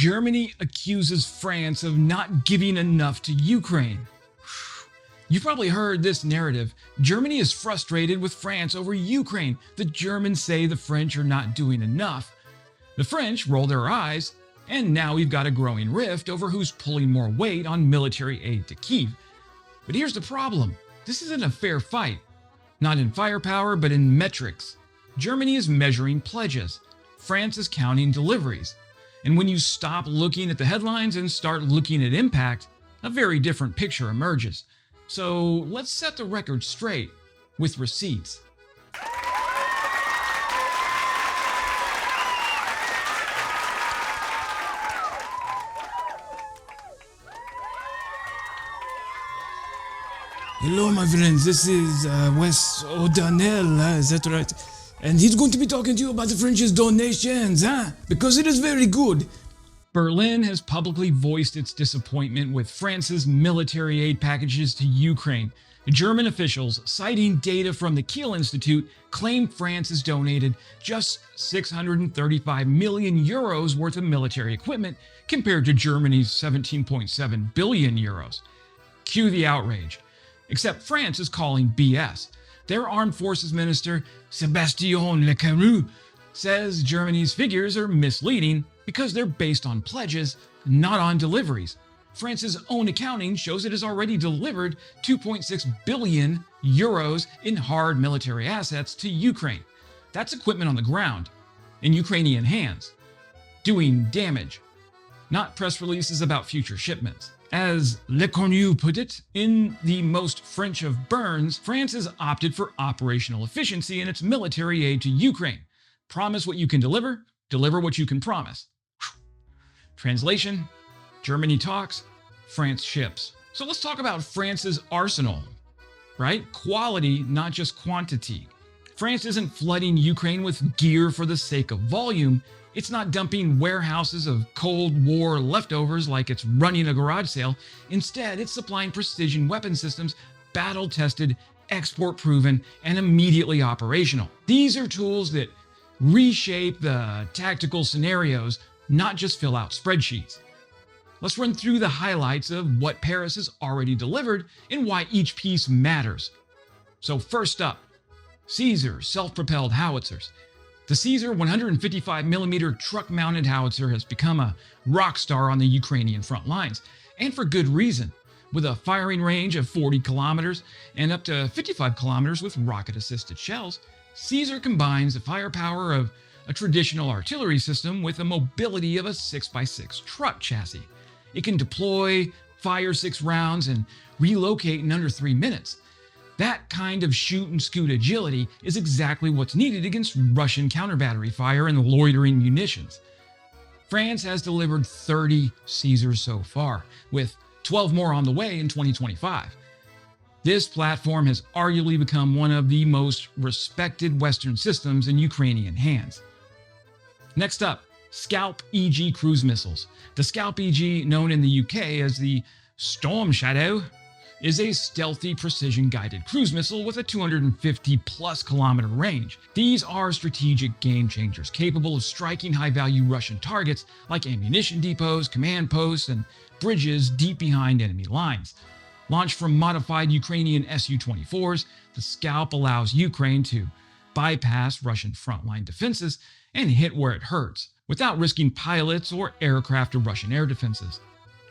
Germany accuses France of not giving enough to Ukraine. You've probably heard this narrative. Germany is frustrated with France over Ukraine. The Germans say the French are not doing enough. The French roll their eyes, and now we've got a growing rift over who's pulling more weight on military aid to Kyiv. But here's the problem. This isn't a fair fight. Not in firepower, but in metrics. Germany is measuring pledges. France is counting deliveries. And when you stop looking at the headlines and start looking at impact, a very different picture emerges. So let's set the record straight with receipts. Hello, my friends. This is Wes O'Donnell, is that right? And he's going to be talking to you about the French's donations, because it is very good. Berlin has publicly voiced its disappointment with France's military aid packages to Ukraine. German officials, citing data from the Kiel Institute, claim France has donated just 635 million euros worth of military equipment compared to Germany's 17.7 billion euros. Cue the outrage. Except France is calling BS. Their Armed Forces Minister, Sébastien Lecaroux, says Germany's figures are misleading because they're based on pledges, not on deliveries. France's own accounting shows it has already delivered 2.6 billion euros in hard military assets to Ukraine. That's equipment on the ground, in Ukrainian hands, doing damage, not press releases about future shipments. As Le Cornu put it, in the most French of burns, France has opted for operational efficiency in its military aid to Ukraine. Promise what you can deliver, deliver what you can promise. Translation: Germany talks, France ships. So let's talk about France's arsenal, right? Quality, not just quantity. France isn't flooding Ukraine with gear for the sake of volume. It's not dumping warehouses of Cold War leftovers like it's running a garage sale. Instead, it's supplying precision weapon systems, battle-tested, export-proven, and immediately operational. These are tools that reshape the tactical scenarios, not just fill out spreadsheets. Let's run through the highlights of what Paris has already delivered and why each piece matters. So first up, Caesar self-propelled howitzers. The Caesar 155mm truck-mounted howitzer has become a rock star on the Ukrainian front lines, and for good reason. With a firing range of 40 kilometers and up to 55 kilometers with rocket-assisted shells, Caesar combines the firepower of a traditional artillery system with the mobility of a 6x6 truck chassis. It can deploy, fire 6 rounds, and relocate in under 3 minutes. That kind of shoot and scoot agility is exactly what's needed against Russian counter-battery fire and loitering munitions. France has delivered 30 Caesars so far, with 12 more on the way in 2025. This platform has arguably become one of the most respected Western systems in Ukrainian hands. Next up, Scalp EG cruise missiles. The Scalp EG, known in the UK as the Storm Shadow, is a stealthy precision-guided cruise missile with a 250-plus kilometer range. These are strategic game changers capable of striking high-value Russian targets like ammunition depots, command posts, and bridges deep behind enemy lines. Launched from modified Ukrainian Su-24s, the Scalp allows Ukraine to bypass Russian frontline defenses and hit where it hurts, without risking pilots or aircraft of Russian air defenses.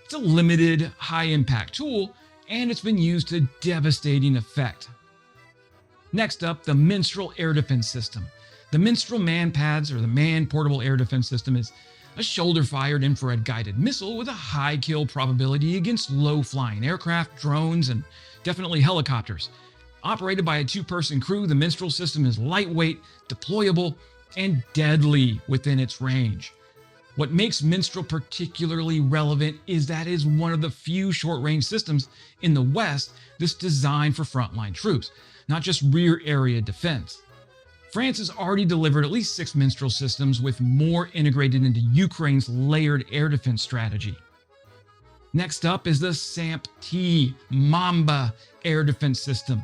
It's a limited, high-impact tool, and it's been used to devastating effect. Next up, the Minstrel Air Defense System. The Minstrel Man-Pads, or the Man Portable Air Defense System, is a shoulder-fired infrared-guided missile with a high kill probability against low-flying aircraft, drones, and definitely helicopters. Operated by a 2-person crew, the Minstrel system is lightweight, deployable, and deadly within its range. What makes Minstrel particularly relevant is that it is one of the few short-range systems in the West that's designed for frontline troops, not just rear area defense. France has already delivered at least 6 Minstrel systems, with more integrated into Ukraine's layered air defense strategy. Next up is the SAMP-T Mamba air defense system.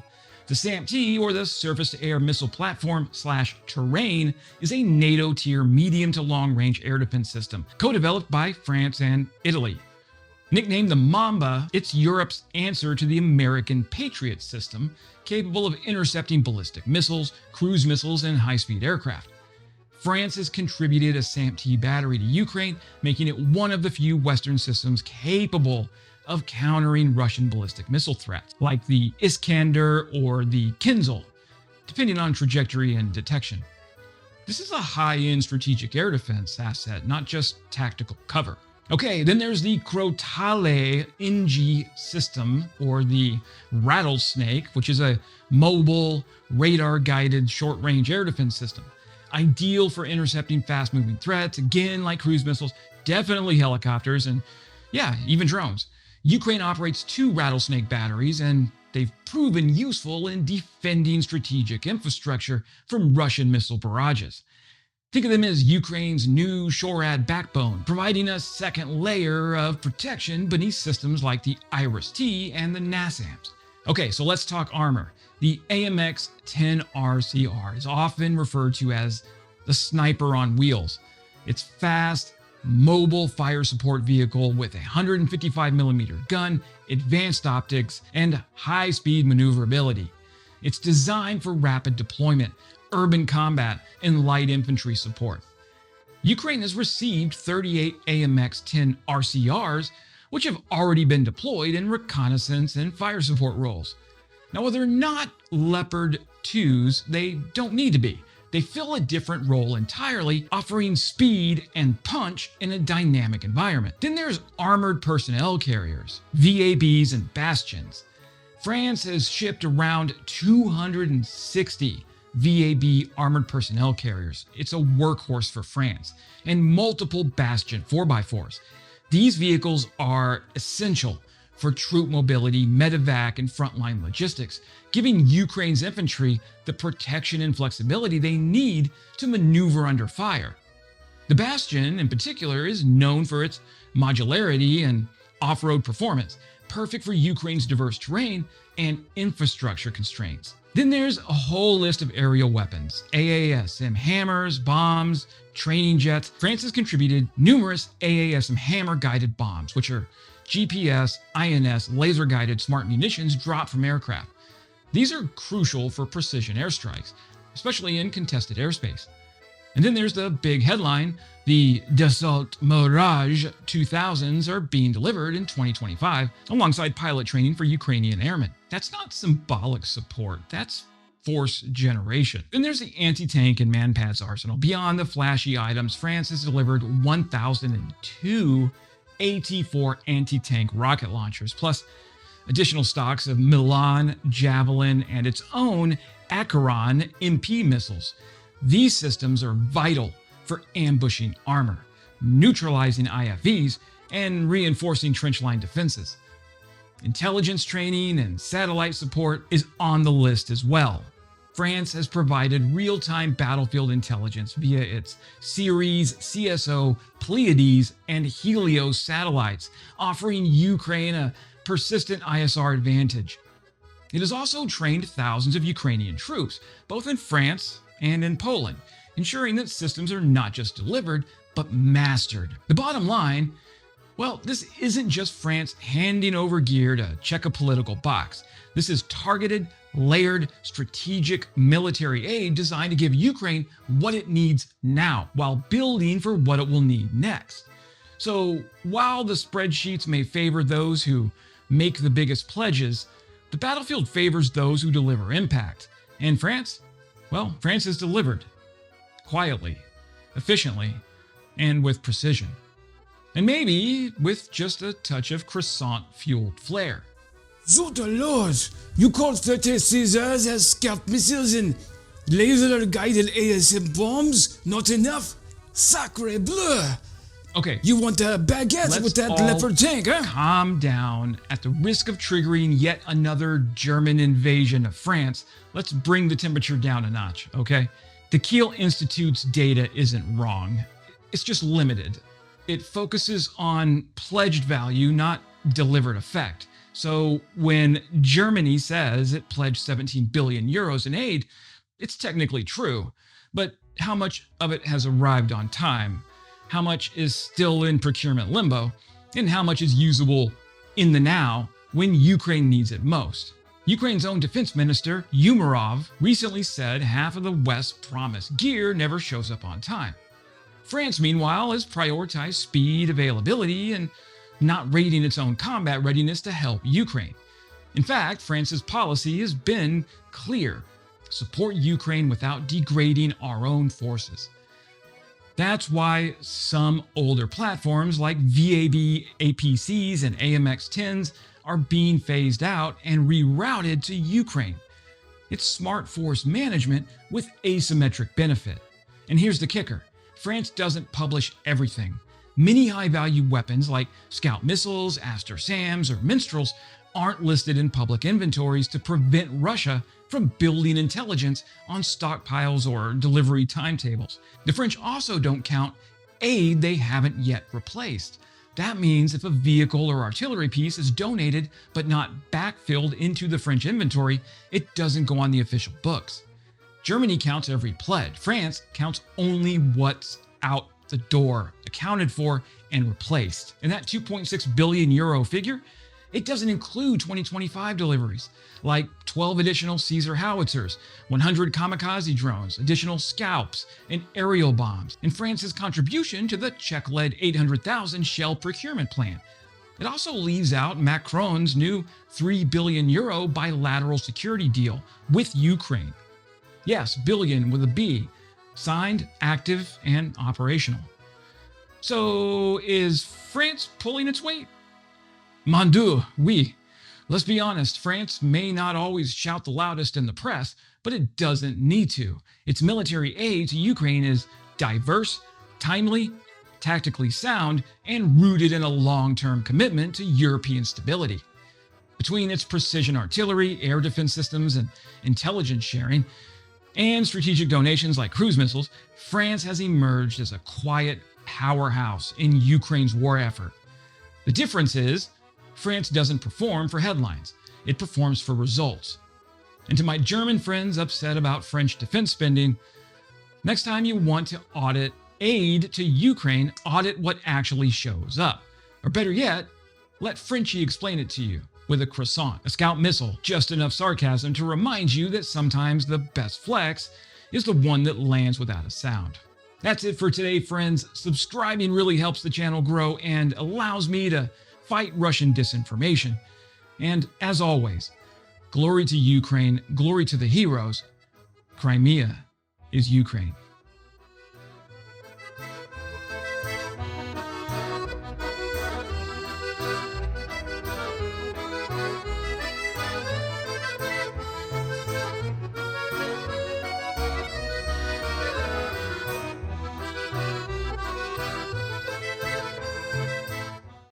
The SAMP-T, or the Surface-to-Air Missile Platform/Terrain, is a NATO-tier medium to long-range air defense system, co-developed by France and Italy. Nicknamed the Mamba, it's Europe's answer to the American Patriot system, capable of intercepting ballistic missiles, cruise missiles, and high-speed aircraft. France has contributed a SAMP-T battery to Ukraine, making it one of the few Western systems capable of countering Russian ballistic missile threats, like the Iskander or the Kinzhal, depending on trajectory and detection. This is a high-end strategic air defense asset, not just tactical cover. Okay, then there's the Crotale EG system, or the Rattlesnake, which is a mobile, radar-guided short-range air defense system. Ideal for intercepting fast-moving threats, again, like cruise missiles, definitely helicopters, and yeah, even drones. Ukraine operates 2 Rattlesnake batteries, and they've proven useful in defending strategic infrastructure from Russian missile barrages. Think of them as Ukraine's new SHORAD backbone, providing a second layer of protection beneath systems like the IRIS-T and the NASAMS. Okay, so let's talk armor. The AMX-10RCR is often referred to as the sniper on wheels. It's fast, mobile fire support vehicle with a 155mm gun, advanced optics, and high-speed maneuverability. It's designed for rapid deployment, urban combat, and light infantry support. Ukraine has received 38 AMX-10 RCRs, which have already been deployed in reconnaissance and fire support roles. Now, while they're not Leopard 2s, they don't need to be. They fill a different role entirely, offering speed and punch in a dynamic environment. Then there's armored personnel carriers, VABs, and bastions. France has shipped around 260 VAB armored personnel carriers. It's a workhorse for France, and multiple Bastion 4x4s. These vehicles are essential for troop mobility, medevac, and frontline logistics, giving Ukraine's infantry the protection and flexibility they need to maneuver under fire. The Bastion, in particular, is known for its modularity and off-road performance, perfect for Ukraine's diverse terrain and infrastructure constraints. Then there's a whole list of aerial weapons, AASM hammers, bombs, training jets. France has contributed numerous AASM hammer-guided bombs, which are GPS, INS, laser-guided smart munitions dropped from aircraft. These are crucial for precision airstrikes, especially in contested airspace. And then there's the big headline: the Dassault Mirage 2000s are being delivered in 2025 alongside pilot training for Ukrainian airmen. That's not symbolic support, that's force generation. Then there's the anti-tank and man-pads arsenal. Beyond the flashy items, France has delivered 1,002 AT-4 anti-tank rocket launchers, plus additional stocks of Milan, Javelin, and its own Acheron MP missiles. These systems are vital for ambushing armor, neutralizing IFVs, and reinforcing trench line defenses. Intelligence training and satellite support is on the list as well. France has provided real-time battlefield intelligence via its Ceres, CSO, Pleiades, and Helios satellites, offering Ukraine a persistent ISR advantage. It has also trained thousands of Ukrainian troops, both in France and in Poland, ensuring that systems are not just delivered, but mastered. The bottom line, well, this isn't just France handing over gear to check a political box. This is targeted, layered, strategic military aid designed to give Ukraine what it needs now, while building for what it will need next. So while the spreadsheets may favor those who make the biggest pledges, the battlefield favors those who deliver impact. And France? Well, France has delivered. Quietly, efficiently, and with precision. And maybe with just a touch of croissant-fueled flair. Zota Lord, you called 30 Caesars as Scalp missiles and laser-guided ASM bombs? Not enough? Sacre bleu! Okay. You want a baguette with that leopard tank, huh? Calm down. At the risk of triggering yet another German invasion of France, let's bring the temperature down a notch, okay? The Kiel Institute's data isn't wrong. It's just limited. It focuses on pledged value, not delivered effect. So when Germany says it pledged 17 billion euros in aid, it's technically true. But how much of it has arrived on time? How much is still in procurement limbo? And how much is usable in the now when Ukraine needs it most? Ukraine's own defense minister, Umerov, recently said half of the West's promised gear never shows up on time. France, meanwhile, has prioritized speed, availability, and not rating its own combat readiness to help Ukraine. In fact, France's policy has been clear: support Ukraine without degrading our own forces. That's why some older platforms like VAB APCs and AMX 10s are being phased out and rerouted to Ukraine. It's smart force management with asymmetric benefit. And here's the kicker: France doesn't publish everything. Many high-value weapons like Scalp missiles, Aster SAMs, or Minstrels aren't listed in public inventories to prevent Russia from building intelligence on stockpiles or delivery timetables. The French also don't count aid they haven't yet replaced. That means if a vehicle or artillery piece is donated but not backfilled into the French inventory, it doesn't go on the official books. Germany counts every pledge. France counts only what's out the door, accounted for, and replaced. And that 2.6 billion euro figure, it doesn't include 2025 deliveries, like 12 additional Caesar Howitzers, 100 kamikaze drones, additional Scalps, and aerial bombs, and France's contribution to the Czech-led 800,000 shell procurement plan. It also leaves out Macron's new 3 billion euro bilateral security deal with Ukraine. Yes, billion with a B, signed, active, and operational. So is France pulling its weight? Mon Dieu, oui. Let's be honest, France may not always shout the loudest in the press, but it doesn't need to. Its military aid to Ukraine is diverse, timely, tactically sound, and rooted in a long-term commitment to European stability. Between its precision artillery, air defense systems, and intelligence sharing, and strategic donations like cruise missiles, France has emerged as a quiet powerhouse in Ukraine's war effort. The difference is, France doesn't perform for headlines, it performs for results. And to my German friends upset about French defense spending, next time you want to audit aid to Ukraine, audit what actually shows up. Or better yet, let Frenchie explain it to you with a croissant, a Scout missile, just enough sarcasm to remind you that sometimes the best flex is the one that lands without a sound. That's it for today, friends. Subscribing really helps the channel grow and allows me to fight Russian disinformation. And as always, glory to Ukraine, glory to the heroes. Crimea is Ukraine.